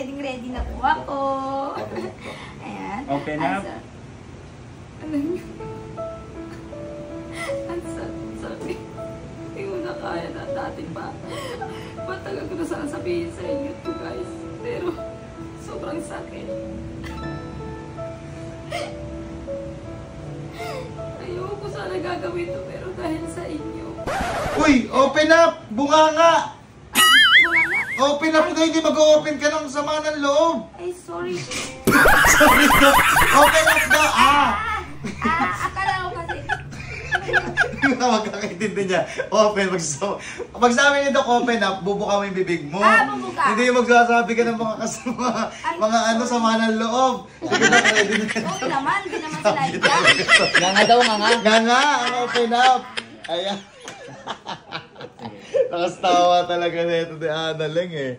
ready na po ako. Ayan. Open up. Ano yun? Ang sabi. Hindi ko na kaya na dati pa. Matagal ko na sana sabihin sa inyo to guys. Pero sobrang sakit. Ayoko sana gagawin to pero dahil sa inyo. Uy! Open up! Bunganga! Wala na. Open up na, hindi mag-open ka ng sama ng loob! Ay, sorry. Sorry na! Open up na! Akala ko kasi. Hindi ka magkakaintindi niya. Open. Pag sabi nito open up, bubuka mo yung bibig mo. Bubuka. Hindi yung magsasabi ka ng mga kasama, mga ano, sama ng loob. Sige na, ready na ka. Oo naman, hindi naman sila yan. Nga nga daw, nga nga. Nga nga, ang open up. Ayan. Nakastawa talaga na ito ni Annalyn eh.